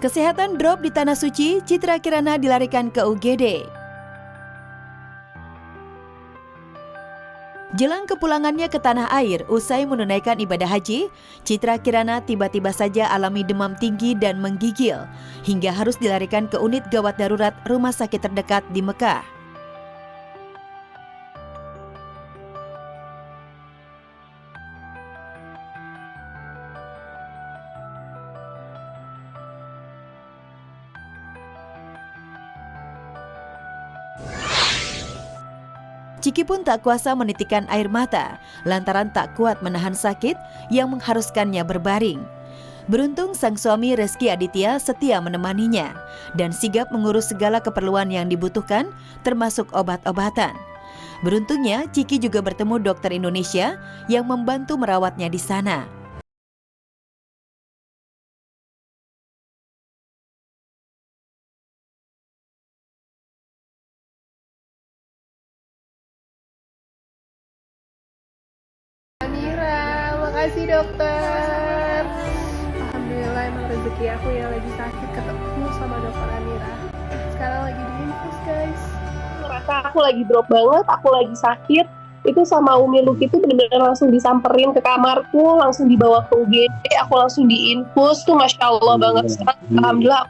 Kesehatan drop di Tanah Suci, Citra Kirana dilarikan ke UGD. Jelang kepulangannya ke tanah air usai menunaikan ibadah haji, Citra Kirana tiba-tiba saja alami demam tinggi dan menggigil, hingga harus dilarikan ke unit gawat darurat rumah sakit terdekat di Mekah. Ciki pun tak kuasa menitikkan air mata lantaran tak kuat menahan sakit yang mengharuskannya berbaring. Beruntung sang suami Reski Aditya setia menemaninya dan sigap mengurus segala keperluan yang dibutuhkan termasuk obat-obatan. Beruntungnya Ciki juga bertemu dokter Indonesia yang membantu merawatnya di sana. Makasih dokter. Alhamdulillah emang rezeki aku yang lagi sakit ketemu sama dokter Amira. Sekarang lagi di infus guys. Ngerasa aku lagi drop banget, aku lagi sakit. Itu sama Umi Luki itu benar-benar langsung disamperin ke kamarku, langsung dibawa ke UGD, aku langsung di infus tuh Masya Allah banget. Alhamdulillah.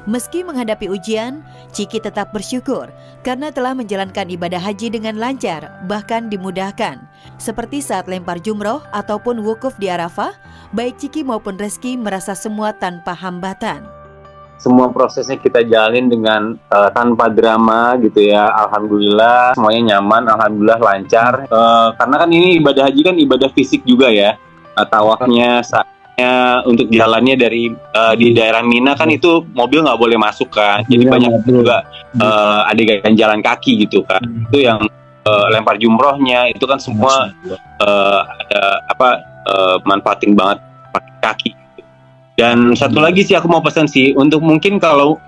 Meski menghadapi ujian, Ciki tetap bersyukur karena telah menjalankan ibadah haji dengan lancar, bahkan dimudahkan. Seperti saat lempar jumroh ataupun wukuf di Arafah, baik Ciki maupun Reski merasa semua tanpa hambatan. Semua prosesnya kita jalin dengan tanpa drama gitu ya. Alhamdulillah semuanya nyaman, alhamdulillah lancar. Karena kan ini ibadah haji kan ibadah fisik juga ya. Tawafnya untuk jalannya dari di daerah Mina kan itu mobil nggak boleh masuk kan, jadi banyak juga adegan jalan kaki gitu kan. Itu yang lempar jumrohnya itu kan semua ada manfaatin banget pakai kaki. Dan satu lagi sih aku mau pesan sih, untuk mungkin kalau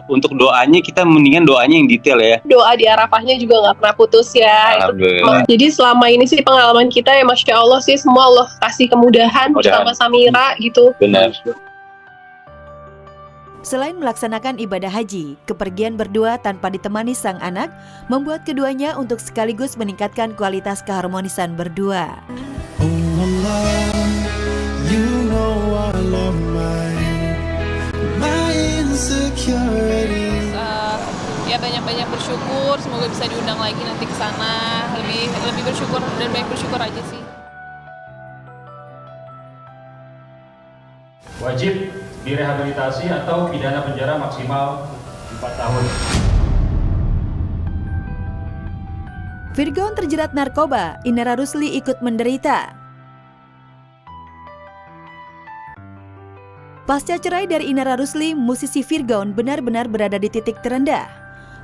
untuk doanya kita mendingan doanya yang detail ya. Doa di Arafahnya juga nggak pernah putus ya. Jadi selama ini sih pengalaman kita ya Masya Allah sih semua Allah kasih kemudahan bersama Samira gitu. Benar. Selain melaksanakan ibadah haji, kepergian berdua tanpa ditemani sang anak membuat keduanya untuk sekaligus meningkatkan kualitas keharmonisan berdua. Ya banyak-banyak bersyukur, semoga bisa diundang lagi nanti ke sana. Lebih bersyukur dan banyak bersyukur aja sih. Wajib direhabilitasi atau pidana penjara maksimal 4 tahun. Virgon terjerat narkoba, Inara Rusli ikut menderita. Pasca cerai dari Inara Rusli, musisi Virgon benar-benar berada di titik terendah.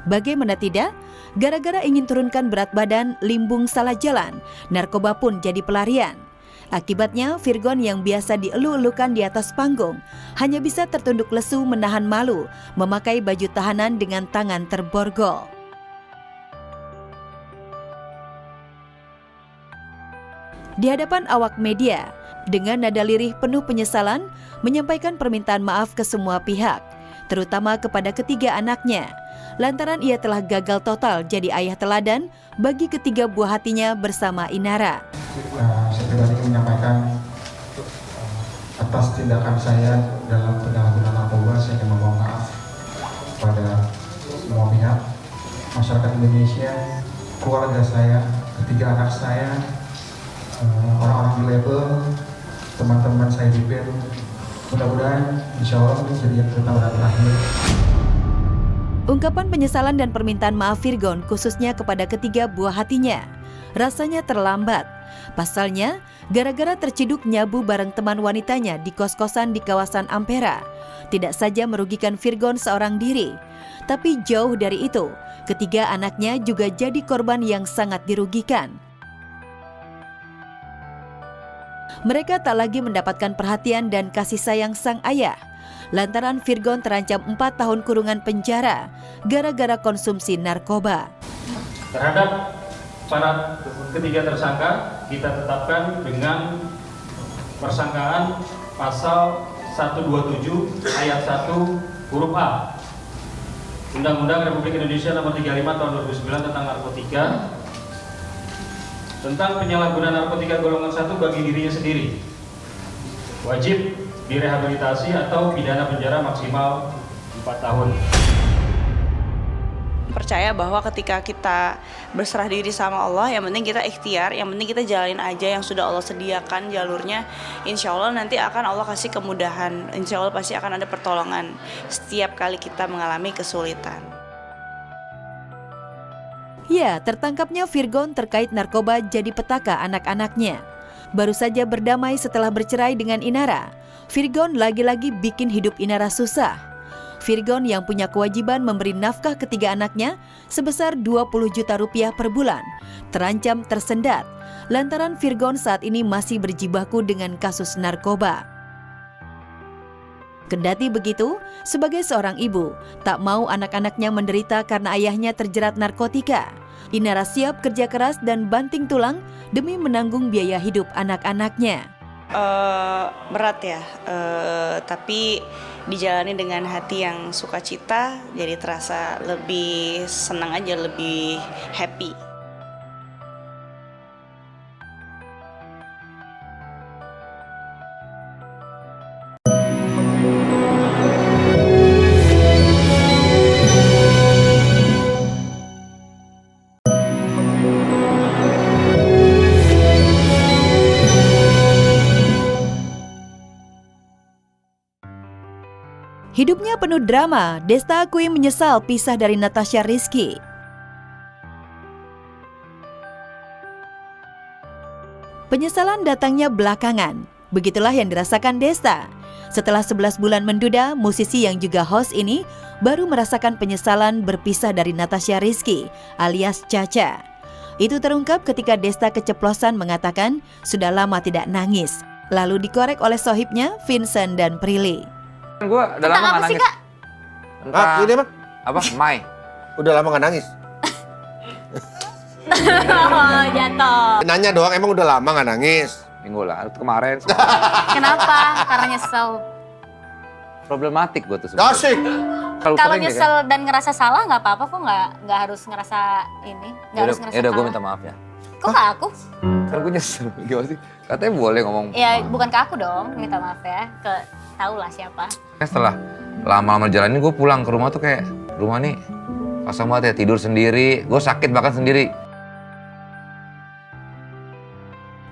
Bagaimana tidak, gara-gara ingin turunkan berat badan, limbung salah jalan, narkoba pun jadi pelarian. Akibatnya, Virgon yang biasa dielu-elukan di atas panggung, hanya bisa tertunduk lesu menahan malu, memakai baju tahanan dengan tangan terborgol. Di hadapan awak media, dengan nada lirih penuh penyesalan, menyampaikan permintaan maaf ke semua pihak, terutama kepada ketiga anaknya, lantaran ia telah gagal total jadi ayah teladan bagi ketiga buah hatinya bersama Inara. Saya pribadi menyampaikan atas tindakan saya dalam penyalahgunaan narkoba, saya ingin memohon maaf kepada semua pihak, masyarakat Indonesia, keluarga saya, ketiga anak saya, orang-orang di label, teman-teman saya di band. Mudah-mudahan insya Allah menjadi yang pertama dan terakhir. Ungkapan penyesalan dan permintaan maaf Virgon khususnya kepada ketiga buah hatinya rasanya terlambat. Pasalnya, gara-gara terciduk nyabu bareng teman wanitanya di kos-kosan di kawasan Ampera, tidak saja merugikan Virgon seorang diri, tapi jauh dari itu, ketiga anaknya juga jadi korban yang sangat dirugikan. Mereka tak lagi mendapatkan perhatian dan kasih sayang sang ayah, lantaran Virgon terancam 4 tahun kurungan penjara gara-gara konsumsi narkoba. Terhadap para ketiga tersangka, kita tetapkan dengan persangkaan pasal 127 ayat 1 huruf A Undang-Undang Republik Indonesia Nomor 35 Tahun 2009 tentang narkotika tentang penyalahgunaan narkotika golongan 1 bagi dirinya sendiri, wajib direhabilitasi atau pidana penjara maksimal 4 tahun. Percaya bahwa ketika kita berserah diri sama Allah, yang penting kita ikhtiar, yang penting kita jalanin aja yang sudah Allah sediakan jalurnya. Insya Allah nanti akan Allah kasih kemudahan, insya Allah pasti akan ada pertolongan setiap kali kita mengalami kesulitan. Ya, tertangkapnya Virgon terkait narkoba jadi petaka anak-anaknya. Baru saja berdamai setelah bercerai dengan Inara, Virgon lagi-lagi bikin hidup Inara susah. Virgon yang punya kewajiban memberi nafkah ketiga anaknya sebesar 20 juta rupiah per bulan, terancam tersendat lantaran Virgon saat ini masih berjibaku dengan kasus narkoba. Kendati begitu, sebagai seorang ibu, tak mau anak-anaknya menderita karena ayahnya terjerat narkotika. Inara siap kerja keras dan banting tulang demi menanggung biaya hidup anak-anaknya. Berat ya, tapi dijalani dengan hati yang sukacita, jadi terasa lebih senang aja, lebih happy. Hidupnya penuh drama, Desta akui menyesal pisah dari Natasha Rizky. Penyesalan datangnya belakangan, begitulah yang dirasakan Desta. Setelah 11 bulan menduda, musisi yang juga host ini baru merasakan penyesalan berpisah dari Natasha Rizky alias Caca. Itu terungkap ketika Desta keceplosan mengatakan sudah lama tidak nangis, lalu dikorek oleh sohibnya Vincent dan Prilly. Gue udah lama nggak nangis. Tentang ini emang? Apa? Mai. Udah lama nggak nangis? Oh, jatuh. Nanya doang, emang udah lama nggak nangis? Minggu lalu kemarin. Kenapa? Karena nyesel. Problematik gue tuh sebenarnya. Asik. Kalau nyesel dan ngerasa salah nggak apa-apa kok, nggak harus ngerasa ini, nggak harus ngerasa udah gue salah. minta maaf ya. Kok ke aku? Kan gue nyesel. Gimana sih? Katanya boleh ngomong. Ya bukan ke aku dong, minta maaf ya. Tahu lah siapa. Setelah lama-lama jalanin, gue pulang ke rumah tuh kayak rumah nih kosong banget ya, tidur sendiri. Gue sakit bahkan sendiri.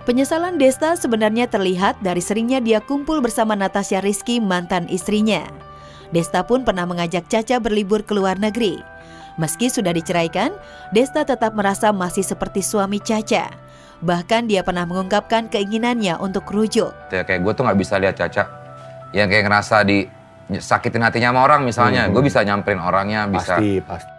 Penyesalan Desta sebenarnya terlihat dari seringnya dia kumpul bersama Natasha Rizky, mantan istrinya. Desta pun pernah mengajak Caca berlibur ke luar negeri. Meski sudah diceraikan, Desta tetap merasa masih seperti suami Caca. Bahkan dia pernah mengungkapkan keinginannya untuk rujuk. Ya, kayak gue tuh nggak bisa lihat Caca yang kayak ngerasa disakitin hatinya sama orang misalnya. Gue bisa nyamperin orangnya, bisa. Pasti.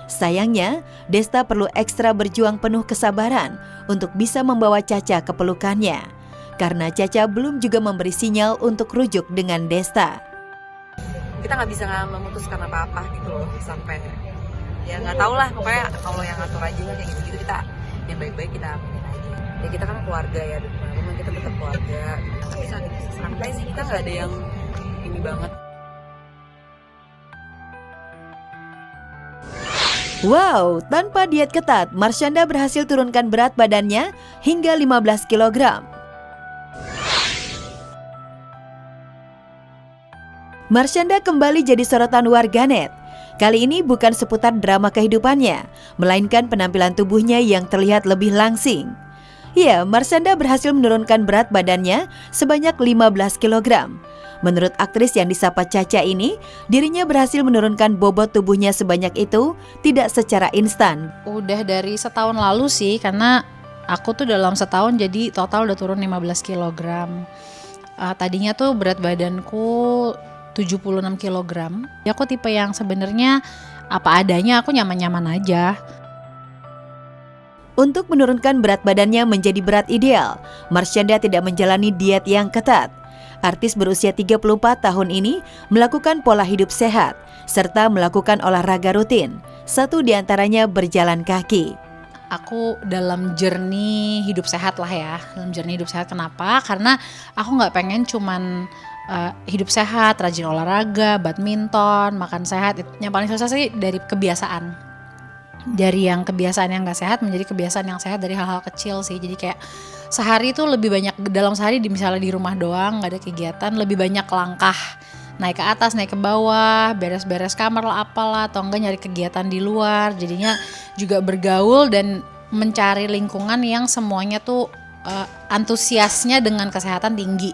Sayangnya, Desta perlu ekstra berjuang penuh kesabaran untuk bisa membawa Caca ke pelukannya. Karena Caca belum juga memberi sinyal untuk rujuk dengan Desta. Kita nggak bisa memutuskan apa-apa gitu loh, sampai ya nggak tahu lah, pokoknya Allah yang ngatur aja kayak gitu-gitu. Kita yang baik-baik kita aminin aja. Ya kita kan keluarga ya, memang kita tetap keluarga. Tapi sampai sih kita nggak ada yang ini banget. Wow, tanpa diet ketat, Marshanda berhasil turunkan berat badannya hingga 15 kg. Marshanda kembali jadi sorotan warganet. Kali ini bukan seputar drama kehidupannya, melainkan penampilan tubuhnya yang terlihat lebih langsing. Ya, Marshanda berhasil menurunkan berat badannya sebanyak 15 kg. Menurut aktris yang disapa Caca ini, dirinya berhasil menurunkan bobot tubuhnya sebanyak itu tidak secara instan. Udah dari setahun lalu sih, karena aku tuh dalam setahun jadi total udah turun 15 kg. Tadinya tuh berat badanku 76 kg. Ya aku tipe yang sebenarnya apa adanya, aku nyaman-nyaman aja. Untuk menurunkan berat badannya menjadi berat ideal, Marshanda tidak menjalani diet yang ketat. Artis berusia 34 tahun ini melakukan pola hidup sehat, serta melakukan olahraga rutin. Satu diantaranya berjalan kaki. Aku dalam journey hidup sehat lah ya. Dalam journey hidup sehat kenapa? Karena aku gak pengen cuman hidup sehat, rajin olahraga, badminton, makan sehat. Yang paling susah sih dari kebiasaan. Dari yang kebiasaan yang gak sehat menjadi kebiasaan yang sehat dari hal-hal kecil sih. Jadi kayak sehari itu lebih banyak, dalam sehari misalnya di rumah doang gak ada kegiatan, lebih banyak langkah. Naik ke atas, naik ke bawah, beres-beres kamar lah apalah, atau enggak nyari kegiatan di luar. Jadinya juga bergaul dan mencari lingkungan yang semuanya tuh antusiasnya dengan kesehatan tinggi.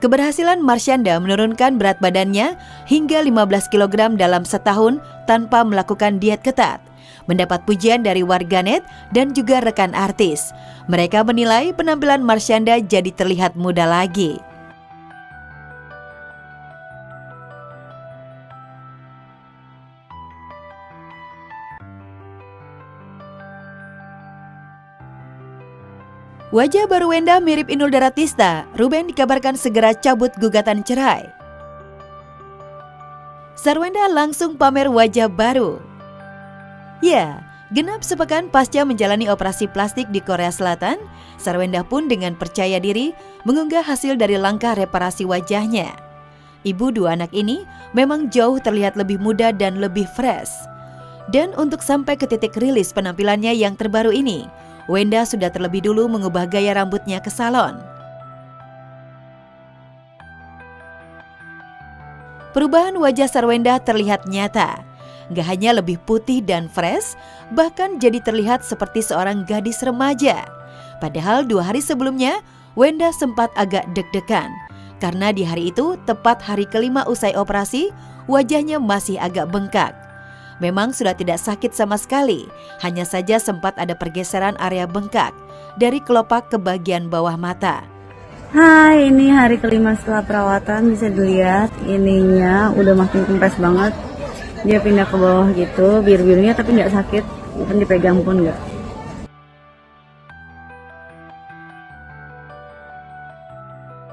Keberhasilan Marsyanda menurunkan berat badannya hingga 15 kg dalam setahun tanpa melakukan diet ketat. Mendapat pujian dari warganet dan juga rekan artis. Mereka menilai penampilan Marsyanda jadi terlihat muda lagi. Wajah baru Wenda mirip Inul Daratista. Ruben dikabarkan segera cabut gugatan cerai. Sarwenda langsung pamer wajah baru. Ya, genap sepekan pasca menjalani operasi plastik di Korea Selatan, Sarwenda pun dengan percaya diri mengunggah hasil dari langkah reparasi wajahnya. Ibu dua anak ini memang jauh terlihat lebih muda dan lebih fresh. Dan untuk sampai ke titik rilis penampilannya yang terbaru ini, Wenda sudah terlebih dulu mengubah gaya rambutnya ke salon. Perubahan wajah Sarwenda terlihat nyata. Gak hanya lebih putih dan fresh, bahkan jadi terlihat seperti seorang gadis remaja. Padahal 2 hari sebelumnya, Wenda sempat agak deg-degan. Karena di hari itu, tepat hari kelima usai operasi, wajahnya masih agak bengkak. Memang sudah tidak sakit sama sekali, hanya saja sempat ada pergeseran area bengkak dari kelopak ke bagian bawah mata. Hai, ini hari kelima setelah perawatan, bisa dilihat ininya udah makin kempes banget. Dia pindah ke bawah gitu, biru-birunya tapi nggak sakit, even dipegang pun nggak.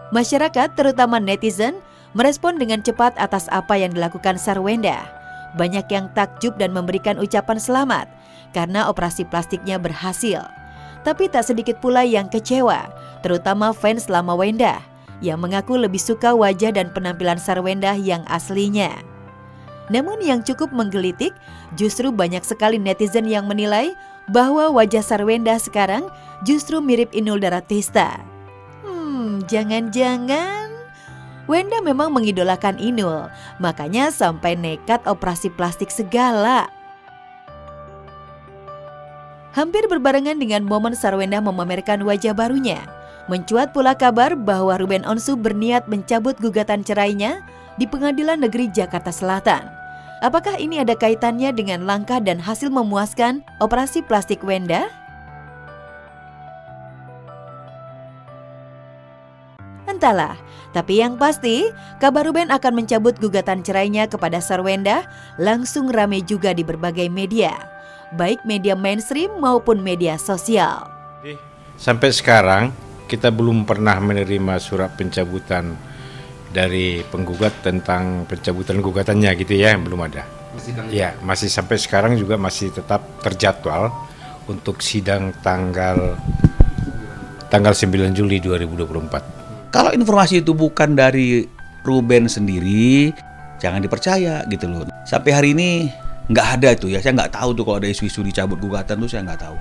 Masyarakat, terutama netizen, merespon dengan cepat atas apa yang dilakukan Sarwenda. Banyak yang takjub dan memberikan ucapan selamat karena operasi plastiknya berhasil. Tapi tak sedikit pula yang kecewa, terutama fans lama Wenda, yang mengaku lebih suka wajah dan penampilan Sarwenda yang aslinya. Namun yang cukup menggelitik, justru banyak sekali netizen yang menilai bahwa wajah Sarwenda sekarang justru mirip Inul Daratista. Jangan-jangan Wenda memang mengidolakan Inul, makanya sampai nekat operasi plastik segala. Hampir berbarengan dengan momen Sarwenda memamerkan wajah barunya, mencuat pula kabar bahwa Ruben Onsu berniat mencabut gugatan cerainya di Pengadilan Negeri Jakarta Selatan. Apakah ini ada kaitannya dengan langkah dan hasil memuaskan operasi plastik Wenda? Entahlah, tapi yang pasti kabar Ruben akan mencabut gugatan cerainya kepada Sarwenda langsung rame juga di berbagai media, baik media mainstream maupun media sosial. Sampai sekarang kita belum pernah menerima surat pencabutan dari penggugat tentang pencabutan gugatannya gitu ya, belum ada. Ya, masih sampai sekarang juga masih tetap terjadwal untuk sidang tanggal 9 Juli 2024. Kalau informasi itu bukan dari Ruben sendiri, jangan dipercaya gitu loh. Sampai hari ini nggak ada itu ya, saya nggak tahu tuh kalau ada isu-isu dicabut gugatan tuh saya nggak tahu.